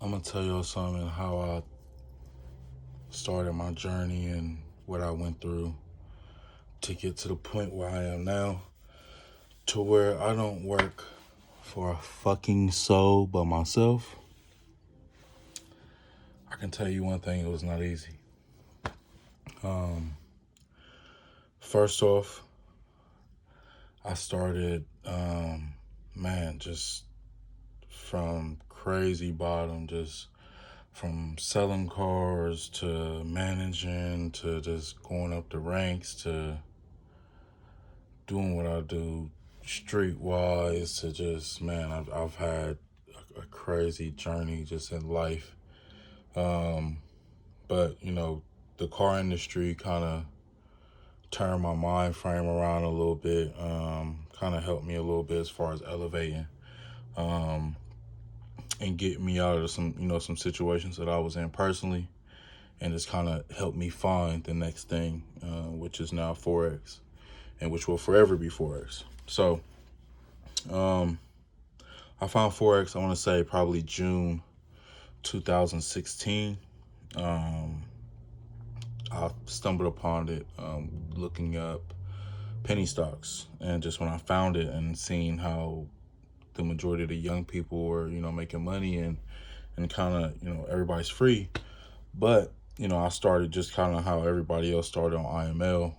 I'm gonna tell y'all something, how I started my journey and what I went through to get to the point where I am now, to where I don't work for a fucking soul but myself. I can tell you one thing, it was not easy. First off, I started, just from crazy bottom, just from selling cars to managing to just going up the ranks to doing what I do streetwise to just, I've had a crazy journey just in life. But, the car industry kind of turned my mind frame around a little bit, kind of helped me a little bit as far as elevating. And get me out of some situations that I was in personally, and just kind of helped me find the next thing, which is now Forex, and which will forever be Forex. So, I found Forex, I want to say probably June 2016. I stumbled upon it, looking up penny stocks, and just when I found it and seeing how the majority of the young people were, making money and kind of, everybody's free. But, I started just kind of how everybody else started on IML.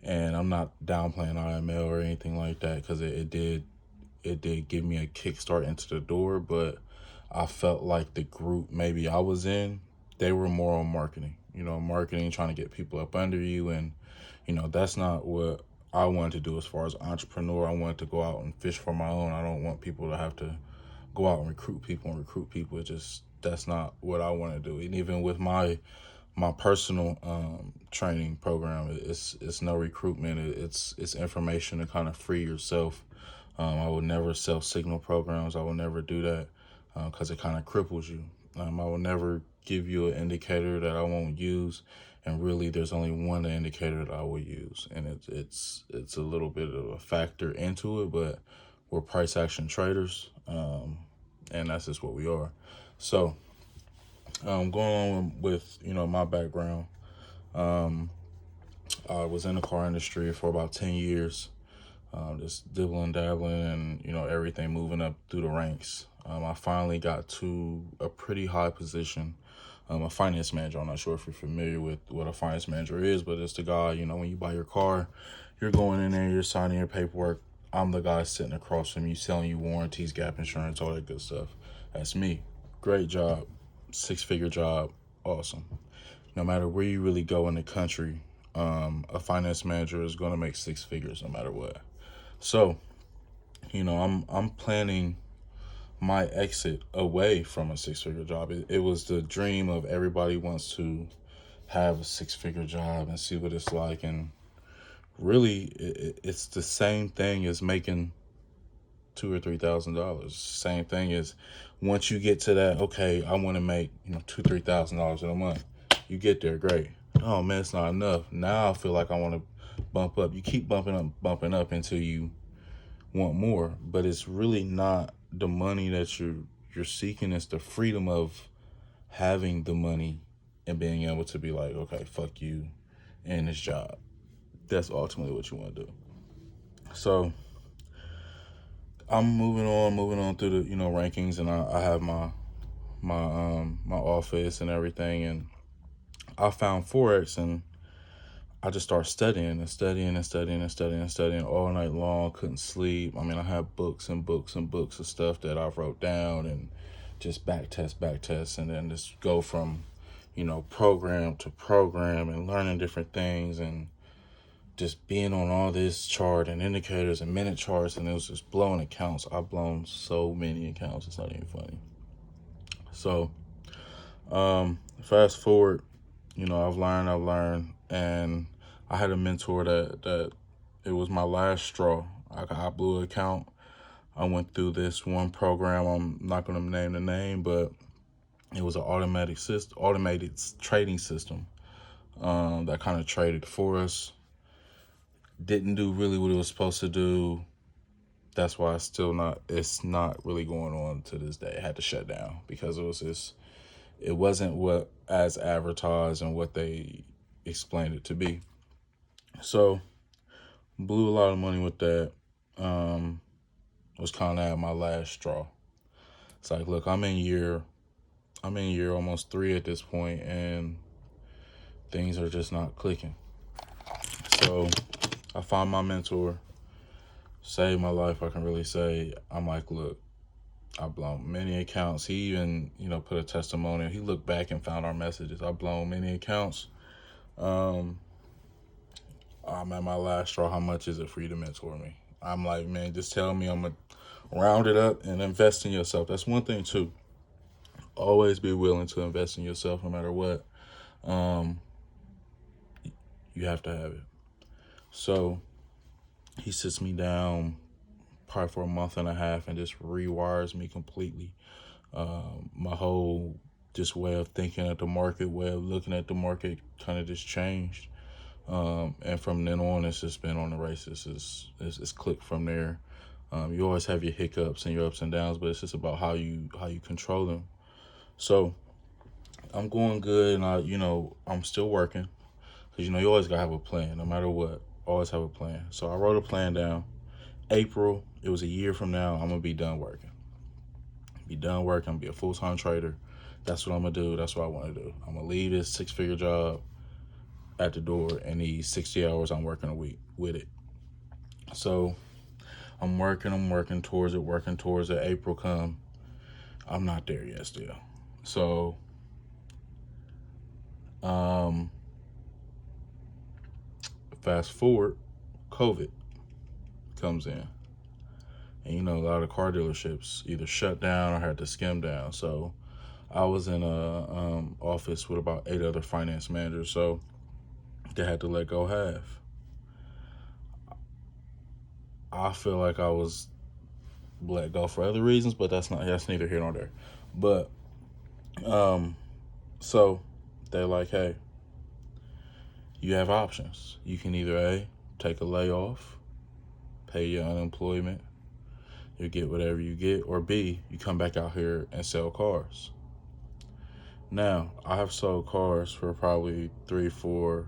And I'm not downplaying IML or anything like that, because it did give me a kickstart into the door. But I felt like the group maybe I was in, they were more on marketing, marketing, trying to get people up under you. And, that's not what I wanted to do as far as entrepreneur. I wanted to go out and fish for my own. I don't want people to have to go out and recruit people. It just, that's not what I want to do. And even with my personal training program, it's no recruitment. It's information to kind of free yourself. I would never sell signal programs. I will never do that because it kind of cripples you. I will never give you an indicator that I won't use. And really, there's only one indicator that I will use, and it's a little bit of a factor into it, but we're price action traders, and that's just what we are. So, going on with my background, I was in the car industry for about 10 years, just dibbling, dabbling, and everything moving up through the ranks. I finally got to a pretty high position. A finance manager. I'm not sure if you're familiar with what a finance manager is, but it's the guy, when you buy your car, you're going in there, you're signing your paperwork. I'm the guy sitting across from you, selling you warranties, gap insurance, all that good stuff. That's me. Great job, 6-figure job, awesome. No matter where you really go in the country, a finance manager is going to make 6 figures no matter what. So, I'm planning my exit away from a 6-figure job. It was the dream of everybody wants to have a 6-figure job and see what it's like. And really, it's the same thing as making $2,000 or $3,000. Same thing as once you get to that, okay, I want to make $2,000, $3,000 in a month. You get there, great. Oh man, it's not enough. Now I feel like I want to bump up. You keep bumping up until you want more, but it's really not the money that you're seeking. It's the freedom of having the money and being able to be like, okay, fuck you and this job. That's ultimately what you want to do. So I'm moving on through the rankings, and I have my office and everything, and I found Forex, and I just started studying all night long. Couldn't sleep. I mean, I had books and books and books of stuff that I wrote down, and just back test, and then just go from, program to program and learning different things, and just being on all this chart and indicators and minute charts, and it was just blowing accounts. I've blown so many accounts, it's not even funny. So, Fast forward, I've learned, and I had a mentor that it was my last straw. I blew an account. I went through this one program. I'm not going to name the name, but it was an automated trading system that kind of traded for us. Didn't do really what it was supposed to do. That's why it's not really going on to this day. It had to shut down because it wasn't what as advertised and what they explained it to be. So blew a lot of money with that. Was kind of at my last straw. It's like, look, I'm in year almost 3 at this point, and things are just not clicking. So I found my mentor, saved my life. I can really say, I'm like, look, I've blown many accounts. He even, put a testimonial. He looked back and found our messages. I've blown many accounts. I'm at my last straw. How much is it for you to mentor me? I'm like, man, just tell me. I'm going to round it up and invest in yourself. That's one thing, too. Always be willing to invest in yourself no matter what. You have to have it. So he sits me down probably for a month and a half and just rewires me completely. My whole just way of thinking at the market, way of looking at the market kind of just changed. And from then on, it's just been on the races. It's clicked from there. You always have your hiccups and your ups and downs, but it's just about how you control them. So I'm going good, and I'm still working because you always gotta have a plan, no matter what. Always have a plan. So I wrote a plan down. April, it was a year from now, I'm gonna be done working. I'm gonna be a full-time trader. That's what I'm gonna do. That's what I want to do. I'm gonna leave this 6-figure job at the door and these 60 hours I'm working a week with it. So I'm working towards it. April come. I'm not there yet still. So fast forward, COVID comes in. And a lot of car dealerships either shut down or had to skim down. So I was in a office with about 8 other finance managers. So they had to let go half. I feel like I was let go for other reasons, but that's neither here nor there. But so they're like, hey, you have options. You can either A, take a layoff, pay your unemployment, you get whatever you get, or B, you come back out here and sell cars. Now, I have sold cars for probably 3, 4,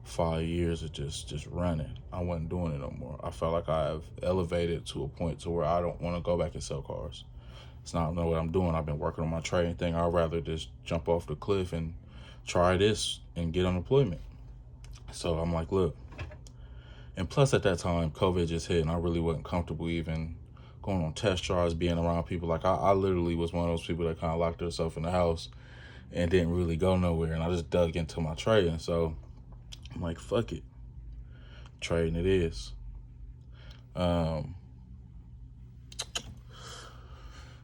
5 years of just running. I wasn't doing it no more. I felt like I have elevated to a point to where I don't want to go back and sell cars. It's not what I'm doing. I've been working on my trading thing. I'd rather just jump off the cliff and try this and get unemployment. So I'm like, look. And plus at that time, COVID just hit and I really wasn't comfortable even going on test drives, being around people. Like I literally was one of those people that kind of locked themselves in the house and didn't really go nowhere. And I just dug into my trading. So I'm like, fuck it. Trading it is.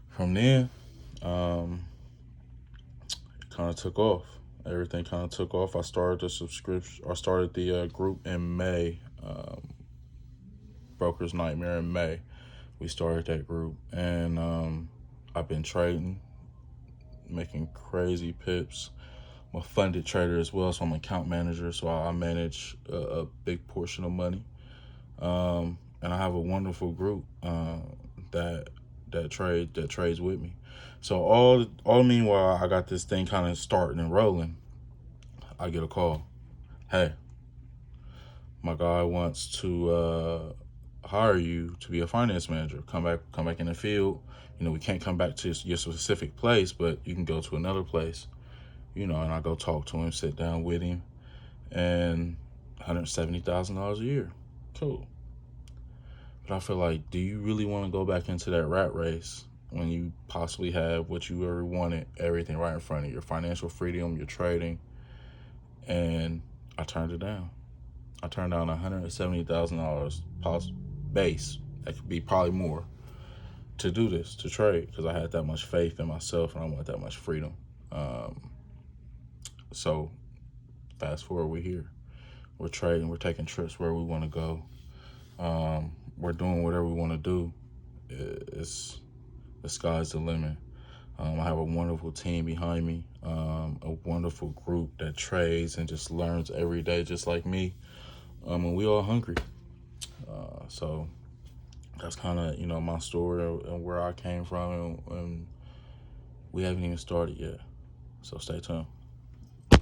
From then, it kind of took off. Everything kind of took off. I started the group in May. Broker's Nightmare in May. We started that group, and I've been trading, making crazy pips. I'm a funded trader as well, so I'm an account manager, so I manage a big portion of money. And I have a wonderful group that trades with me. So all meanwhile, I got this thing kind of starting and rolling. I get a call. Hey, my guy wants to hire you to be a finance manager. Come back in the field. We can't come back to your specific place, but you can go to another place. And I go talk to him, sit down with him, and $170,000 a year. Cool. But I feel like, do you really want to go back into that rat race when you possibly have what you ever wanted, everything right in front of you, your financial freedom, your trading? And I turned it down. I turned down $170,000 base. That could be probably more to do this, to trade, because I had that much faith in myself and I wanted that much freedom. So fast forward, we're here. We're trading. We're taking trips where we want to go. We're doing whatever we want to do. It's the sky's the limit. I have a wonderful team behind me, a wonderful group that trades and just learns every day, just like me. And we all hungry. So that's kind of, my story and where I came from, and we haven't even started yet. So stay tuned.